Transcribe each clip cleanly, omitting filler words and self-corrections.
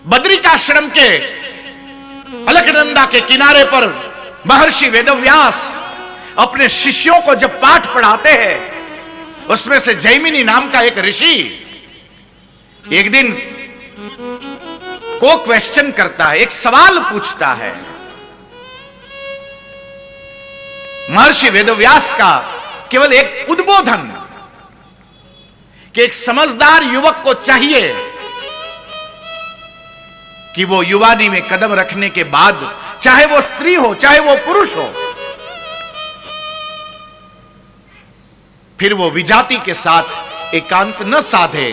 बद्रिकाश्रम के अलकनंदा के किनारे पर महर्षि वेदव्यास अपने शिष्यों को जब पाठ पढ़ाते हैं, उसमें से जैमिनी नाम का एक ऋषि एक दिन को क्वेश्चन करता है, एक सवाल पूछता है। महर्षि वेदव्यास का केवल एक उद्बोधन कि एक समझदार युवक को चाहिए कि वो युवानी में कदम रखने के बाद, चाहे वो स्त्री हो चाहे वो पुरुष हो, फिर वो विजाति के साथ एकांत न साधे।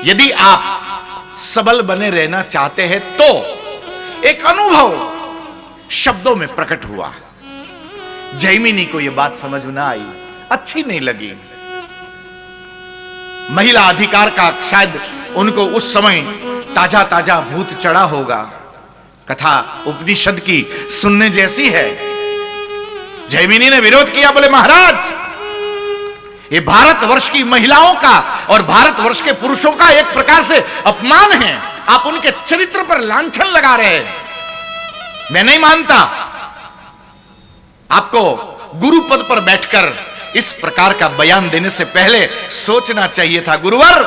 यदि आप सबल बने रहना चाहते हैं तो एक अनुभव शब्दों में प्रकट हुआ। जैमिनी को यह बात समझ में आई, अच्छी नहीं लगी। महिला अधिकार का शायद उनको उस समय ताजा ताजा भूत चढ़ा होगा। कथा उपनिषद की सुनने जैसी है। जैमिनी ने विरोध किया, बोले महाराज ये भारतवर्ष की महिलाओं का और भारतवर्ष के पुरुषों का एक प्रकार से अपमान है। आप उनके चरित्र पर लांछन लगा रहे हैं। मैं नहीं मानता। आपको गुरु पद पर बैठकर इस प्रकार का बयान देने से पहले सोचना चाहिए था। गुरुवर,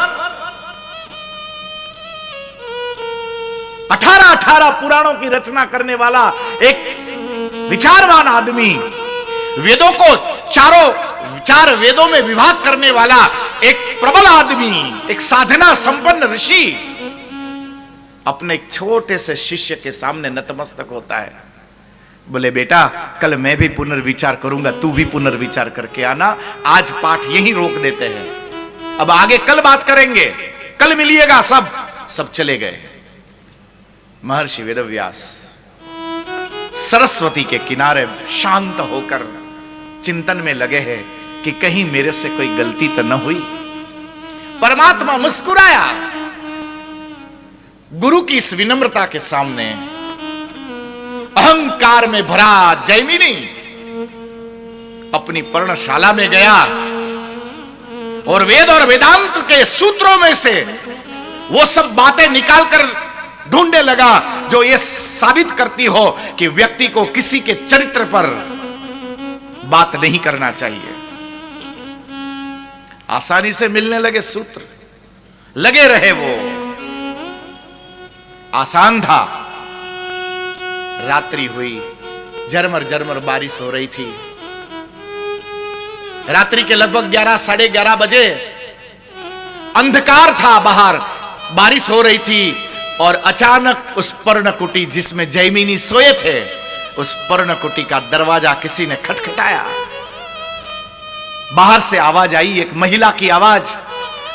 18 पुराणों की रचना करने वाला एक विचारवान आदमी, वेदों को चार वेदों में विभाग करने वाला एक प्रबल आदमी, एक साधना संपन्न ऋषि अपने एक छोटे से शिष्य के सामने नतमस्तक होता है। बोले बेटा, कल मैं भी पुनर्विचार करूंगा, तू भी पुनर्विचार करके आना। आज पाठ यहीं रोक देते हैं, अब आगे कल बात करेंगे, कल मिलिएगा। सब चले गए। महर्षि वेदव्यास सरस्वती के किनारे शांत होकर चिंतन में लगे हैं कि कहीं मेरे से कोई गलती तो न हुई। परमात्मा मुस्कुराया। गुरु की इस विनम्रता के सामने अहंकार में भरा जैमिनी अपनी पर्णशाला में गया और वेद और वेदांत के सूत्रों में से वो सब बातें निकालकर ढूंढने लगा जो ये साबित करती हो कि व्यक्ति को किसी के चरित्र पर बात नहीं करना चाहिए। आसानी से मिलने लगे सूत्र, लगे रहे। वो आसान था। रात्रि हुई, झरमर बारिश हो रही थी। रात्रि के लगभग 11 साढ़े 11 बजे अंधकार था, बाहर बारिश हो रही थी और अचानक उस पर्णकुटी जिसमें जैमिनी सोए थे, उस पर्णकुटी का दरवाजा किसी ने खटखटाया। बाहर से आवाज आई, एक महिला की आवाज।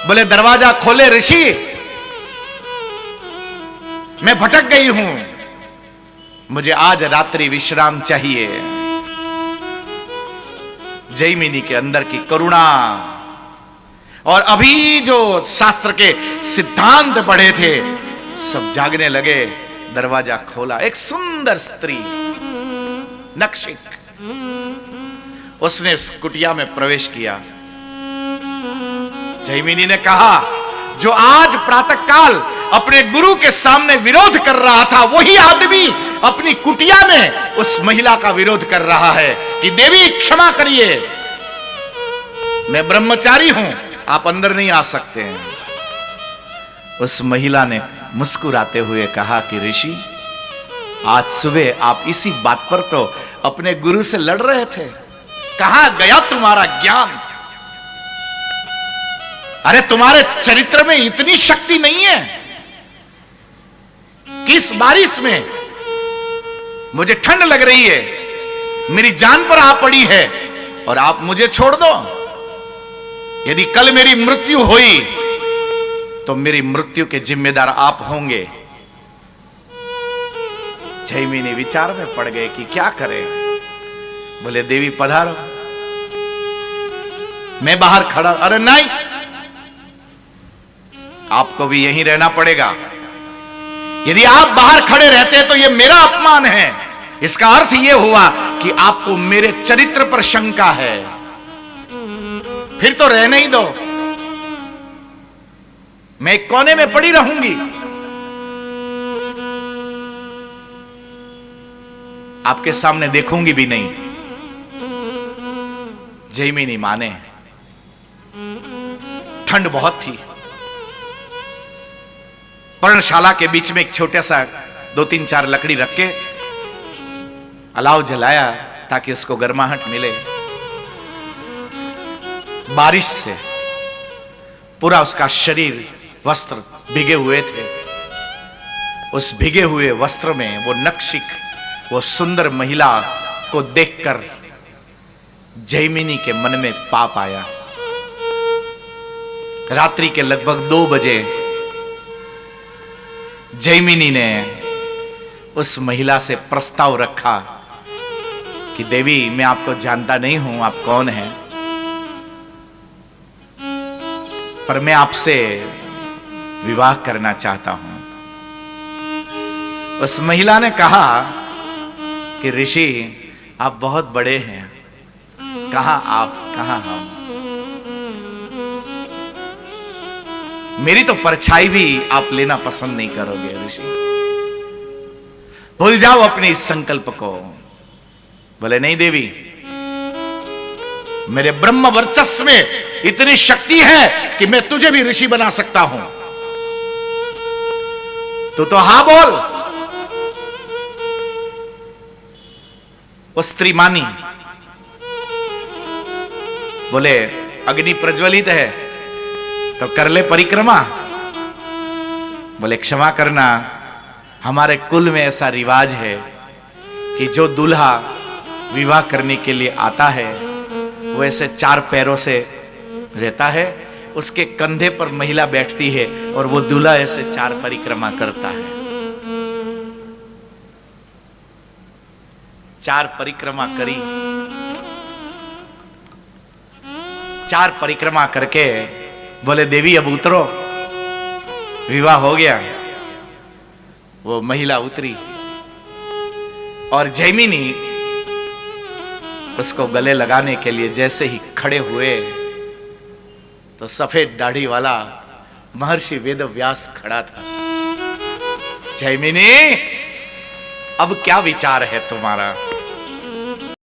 बोले दरवाजा खोले ऋषि, मैं भटक गई हूं, मुझे आज रात्रि विश्राम चाहिए। जैमिनी के अंदर की करुणा और अभी जो शास्त्र के सिद्धांत पढ़े थे सब जागने लगे। दरवाजा खोला, एक सुंदर स्त्री नक्शिक, उसने इस कुटिया में प्रवेश किया। जैमिनी ने कहा, जो आज प्रातःकाल अपने गुरु के सामने विरोध कर रहा था, वही आदमी अपनी कुटिया में उस महिला का विरोध कर रहा है कि देवी क्षमा करिए, मैं ब्रह्मचारी हूं, आप अंदर नहीं आ सकते हैं। उस महिला ने मुस्कुराते हुए कहा कि ऋषि, आज सुबह आप इसी बात पर तो अपने गुरु से लड़ रहे थे, कहां गया तुम्हारा ज्ञान? अरे तुम्हारे चरित्र में इतनी शक्ति नहीं है कि इस बारिश में मुझे ठंड लग रही है, मेरी जान पर आ पड़ी है और आप मुझे छोड़ दो। यदि कल मेरी मृत्यु हुई तो मेरी मृत्यु के जिम्मेदार आप होंगे। जैमिनी विचार में पड़ गए कि क्या करें। बोले देवी पधारो, मैं बाहर खड़ा। अरे नहीं, आपको भी यहीं रहना पड़ेगा। यदि आप बाहर खड़े रहते तो यह मेरा अपमान है। इसका अर्थ यह हुआ कि आपको मेरे चरित्र पर शंका है। फिर तो रहने ही दो, मैं एक कोने में पड़ी रहूंगी। आपके सामने देखूंगी भी नहीं। जैमिनी माने। ठंड बहुत थी। पर्णशाला के बीच में एक छोटा सा 2-3-4 लकड़ी रख के अलाव जलाया ताकि उसको गर्माहट मिले। बारिश से पूरा उसका शरीर, वस्त्र भीगे हुए थे। उस भीगे हुए वस्त्र में वो नक्शिक, वो सुंदर महिला को देखकर जैमिनी के मन में पाप आया। रात्रि के लगभग 2 बजे जैमिनी ने उस महिला से प्रस्ताव रखा कि देवी, मैं आपको जानता नहीं हूं, आप कौन हैं, पर मैं आपसे विवाह करना चाहता हूं। उस महिला ने कहा कि ऋषि, आप बहुत बड़े हैं, कहां आप, कहां हम, मेरी तो परछाई भी आप लेना पसंद नहीं करोगे ऋषि, भूल जाओ अपने इस संकल्प को। बोले नहीं देवी, मेरे ब्रह्म वर्चस्व में इतनी शक्ति है कि मैं तुझे भी ऋषि बना सकता हूं। तू तो हां बोल। वो स्त्री मानी। बोले अग्नि प्रज्वलित है तो कर ले परिक्रमा। बोले क्षमा करना, हमारे कुल में ऐसा रिवाज है कि जो दूल्हा विवाह करने के लिए आता है वो ऐसे 4 पैरों से रहता है, उसके कंधे पर महिला बैठती है और वो दूल्हा ऐसे 4 परिक्रमा करता है। 4 परिक्रमा करी। 4 परिक्रमा करके बोले देवी अब उतरो, विवाह हो गया। वो महिला उतरी और जैमिनी उसको गले लगाने के लिए जैसे ही खड़े हुए तो सफेद दाढ़ी वाला महर्षि वेदव्यास खड़ा था। जैमिनी, अब क्या विचार है तुम्हारा?